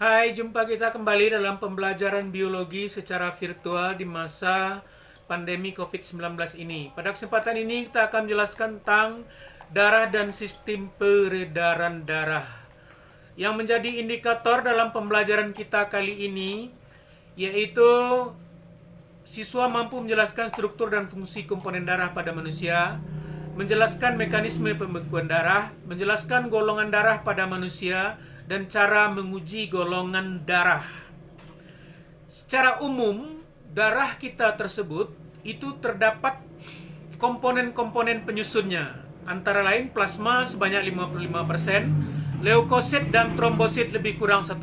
Hai, jumpa kita kembali dalam pembelajaran biologi secara virtual di masa pandemi COVID-19 ini. Pada kesempatan ini kita akan menjelaskan tentang darah dan sistem peredaran darah. Yang menjadi indikator dalam pembelajaran kita kali ini yaitu siswa mampu menjelaskan struktur dan fungsi komponen darah pada manusia, menjelaskan mekanisme pembekuan darah, menjelaskan golongan darah pada manusia, dan cara menguji golongan darah. Secara umum, darah kita tersebut itu terdapat komponen-komponen penyusunnya, antara lain plasma sebanyak 55%, leukosit dan trombosit lebih kurang 1%,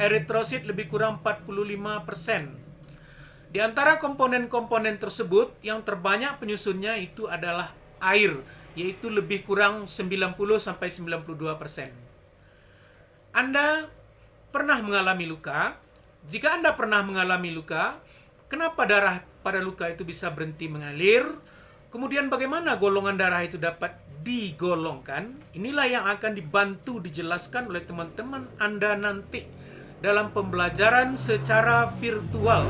eritrosit lebih kurang 45%. Di antara komponen-komponen tersebut, yang terbanyak penyusunnya itu adalah air, yaitu lebih kurang 90-92%. Anda pernah mengalami luka? Jika Anda pernah mengalami luka, kenapa darah pada luka itu bisa berhenti mengalir? Kemudian bagaimana golongan darah itu dapat digolongkan? Inilah yang akan dibantu dijelaskan oleh teman-teman Anda nanti dalam pembelajaran secara virtual.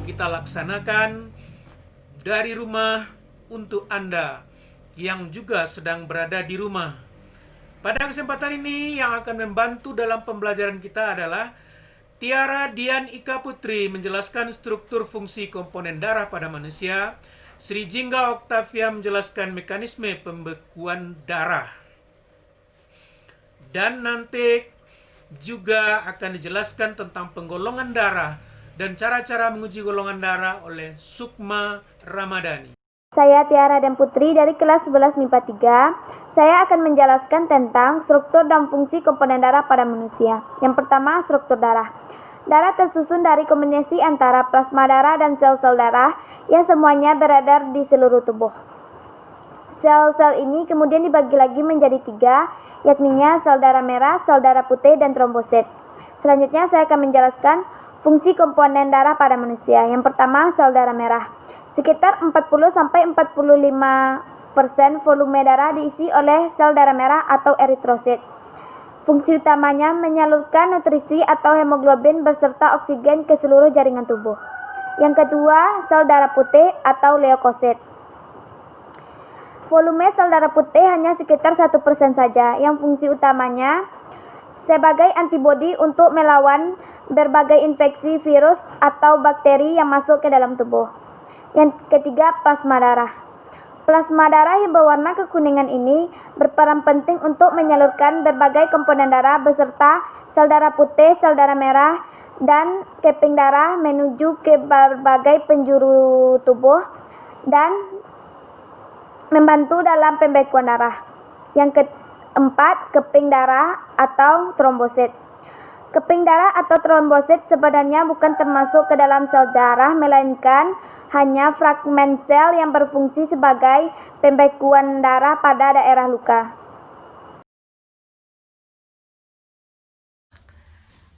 Kita laksanakan dari rumah untuk Anda yang juga sedang berada di rumah. Pada kesempatan ini yang akan membantu dalam pembelajaran kita adalah Tiara Dian Ika Putri menjelaskan struktur fungsi komponen darah pada manusia, Sri Jingga Oktavia menjelaskan mekanisme pembekuan darah. Dan nanti juga akan dijelaskan tentang penggolongan darah dan cara-cara menguji golongan darah oleh Sukma Ramadhani. Saya Tiara dan Putri dari kelas 11 MIPA 3. Saya akan menjelaskan tentang struktur dan fungsi komponen darah pada manusia. Yang pertama, struktur darah. Darah tersusun dari kombinasi antara plasma darah dan sel-sel darah yang semuanya beredar di seluruh tubuh. Sel-sel ini kemudian dibagi lagi menjadi 3, yakninya sel darah merah, sel darah putih, dan trombosit. Selanjutnya saya akan menjelaskan fungsi komponen darah pada manusia. Yang pertama, sel darah merah. Sekitar 40-45% volume darah diisi oleh sel darah merah atau eritrosit. Fungsi utamanya menyalurkan nutrisi atau hemoglobin beserta oksigen ke seluruh jaringan tubuh. Yang kedua, sel darah putih atau leukosit. Volume sel darah putih hanya sekitar 1% saja, yang fungsi utamanya sebagai antibodi untuk melawan berbagai infeksi virus atau bakteri yang masuk ke dalam tubuh. Yang ketiga, plasma darah. Plasma darah yang berwarna kekuningan ini berperan penting untuk menyalurkan berbagai komponen darah beserta sel darah putih, sel darah merah, dan keping darah menuju ke berbagai penjuru tubuh dan membantu dalam pembekuan darah. Yang keempat, keping darah atau trombosit. Keping darah atau trombosit sebenarnya bukan termasuk ke dalam sel darah, melainkan hanya fragmen sel yang berfungsi sebagai pembekuan darah pada daerah luka.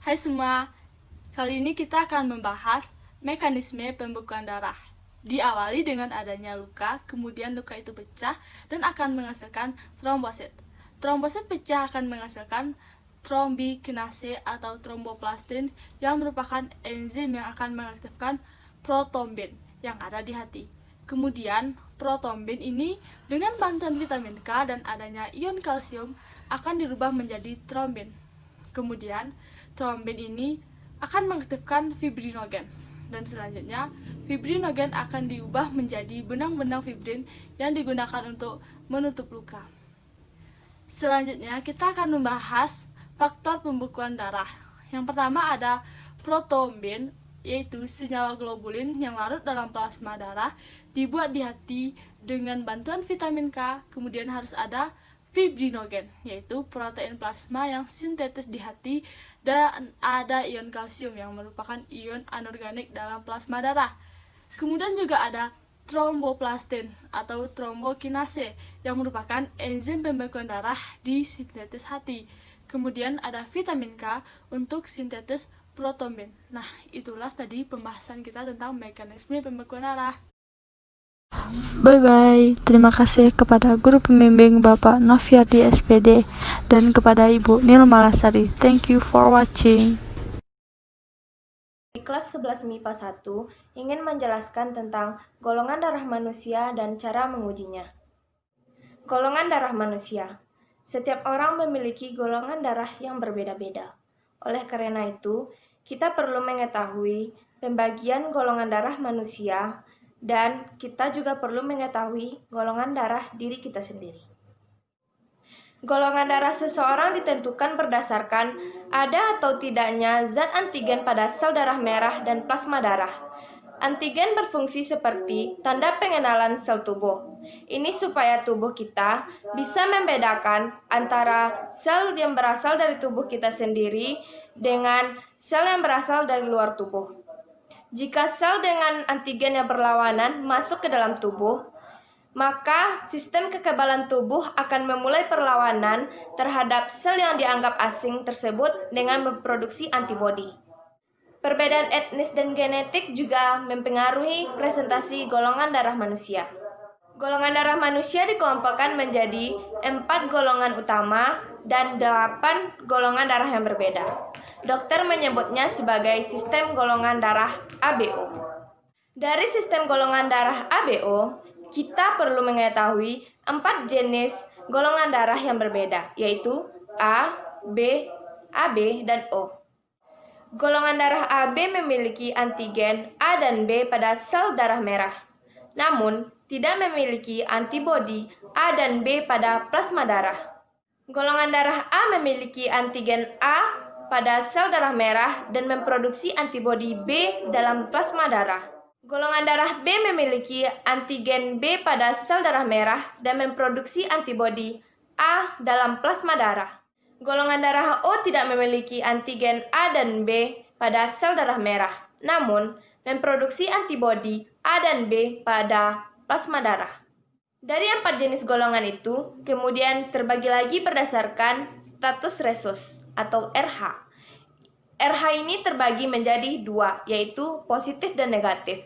Hai semua, kali ini kita akan membahas mekanisme pembekuan darah. Diawali dengan adanya luka, kemudian luka itu pecah dan akan menghasilkan trombosit. Trombosit pecah akan menghasilkan trombikinase atau tromboplastin yang merupakan enzim yang akan mengaktifkan protombin yang ada di hati. Kemudian protombin ini dengan bantuan vitamin K dan adanya ion kalsium akan dirubah menjadi trombin. Kemudian trombin ini akan mengaktifkan fibrinogen dan selanjutnya fibrinogen akan diubah menjadi benang-benang fibrin yang digunakan untuk menutup luka. Selanjutnya kita akan membahas faktor pembekuan darah. Yang pertama ada protombin, yaitu senyawa globulin yang larut dalam plasma darah, dibuat di hati dengan bantuan vitamin K. Kemudian harus ada fibrinogen, yaitu protein plasma yang sintetis di hati, dan ada ion kalsium yang merupakan ion anorganik dalam plasma darah. Kemudian juga ada tromboplastin atau trombokinase yang merupakan enzim pembekuan darah di sintetis hati. Kemudian ada vitamin K untuk sintetis protombin. Nah, itulah tadi pembahasan kita tentang mekanisme pembekuan darah. Bye-bye. Terima kasih kepada guru pembimbing Bapak Noviardi SPD dan kepada Ibu Nil Malasari. Thank you for watching. Di kelas 11 MIPA 1 ingin menjelaskan tentang golongan darah manusia dan cara mengujinya. Golongan darah manusia. Setiap orang memiliki golongan darah yang berbeda-beda. Oleh karena itu, kita perlu mengetahui pembagian golongan darah manusia dan kita juga perlu mengetahui golongan darah diri kita sendiri. Golongan darah seseorang ditentukan berdasarkan ada atau tidaknya zat antigen pada sel darah merah dan plasma darah. Antigen berfungsi seperti tanda pengenalan sel tubuh. Ini supaya tubuh kita bisa membedakan antara sel yang berasal dari tubuh kita sendiri dengan sel yang berasal dari luar tubuh. Jika sel dengan antigen yang berlawanan masuk ke dalam tubuh, maka sistem kekebalan tubuh akan memulai perlawanan terhadap sel yang dianggap asing tersebut dengan memproduksi antibodi. Perbedaan etnis dan genetik juga mempengaruhi presentasi golongan darah manusia. Golongan darah manusia dikelompokkan menjadi 4 golongan utama dan 8 golongan darah yang berbeda. Dokter menyebutnya sebagai sistem golongan darah ABO. Dari sistem golongan darah ABO, kita perlu mengetahui 4 jenis golongan darah yang berbeda, yaitu A, B, AB, dan O. Golongan darah AB memiliki antigen A dan B pada sel darah merah, namun tidak memiliki antibodi A dan B pada plasma darah. Golongan darah A memiliki antigen A pada sel darah merah dan memproduksi antibodi B dalam plasma darah. Golongan darah B memiliki antigen B pada sel darah merah dan memproduksi antibodi A dalam plasma darah. Golongan darah O tidak memiliki antigen A dan B pada sel darah merah, namun memproduksi antibodi A dan B pada plasma darah. Dari 4 jenis golongan itu, kemudian terbagi lagi berdasarkan status resus atau RH. RH ini terbagi menjadi 2, yaitu positif dan negatif.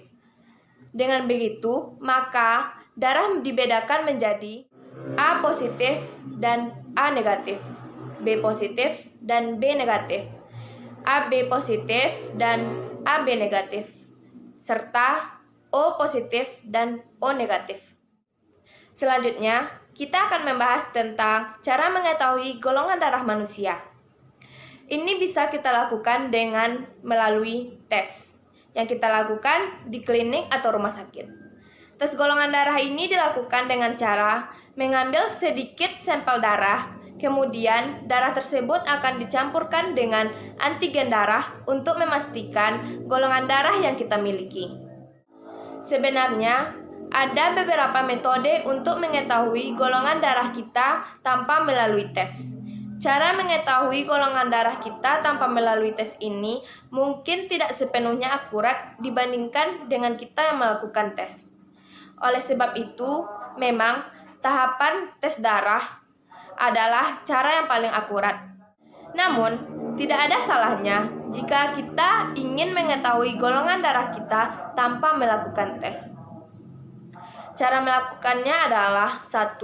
Dengan begitu, maka darah dibedakan menjadi A positif dan A negatif, B positif dan B negatif, AB positif dan AB negatif, serta O positif dan O negatif. Selanjutnya, kita akan membahas tentang cara mengetahui golongan darah manusia. Ini bisa kita lakukan dengan melalui tes yang kita lakukan di klinik atau rumah sakit. Tes golongan darah ini dilakukan dengan cara mengambil sedikit sampel darah, kemudian darah tersebut akan dicampurkan dengan antigen darah untuk memastikan golongan darah yang kita miliki. Sebenarnya, ada beberapa metode untuk mengetahui golongan darah kita tanpa melalui tes. Cara mengetahui golongan darah kita tanpa melalui tes ini mungkin tidak sepenuhnya akurat dibandingkan dengan kita yang melakukan tes. Oleh sebab itu, memang tahapan tes darah adalah cara yang paling akurat. Namun, tidak ada salahnya jika kita ingin mengetahui golongan darah kita tanpa melakukan tes. Cara melakukannya adalah 1.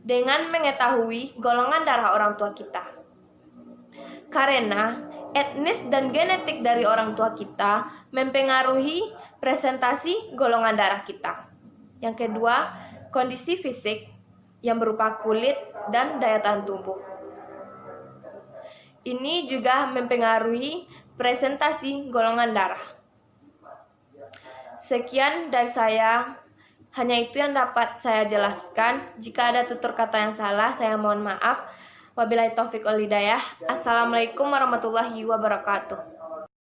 Dengan mengetahui golongan darah orang tua kita. Karena etnis dan genetik dari orang tua kita mempengaruhi presentasi golongan darah kita. Yang kedua, kondisi fisik yang berupa kulit dan daya tahan tubuh. Ini juga mempengaruhi presentasi golongan darah. Sekian dari saya. Hanya itu yang dapat saya jelaskan. Jika ada tutur kata yang salah, saya mohon maaf. Wabillahi taufiq wal hidayah. Assalamualaikum warahmatullahi wabarakatuh.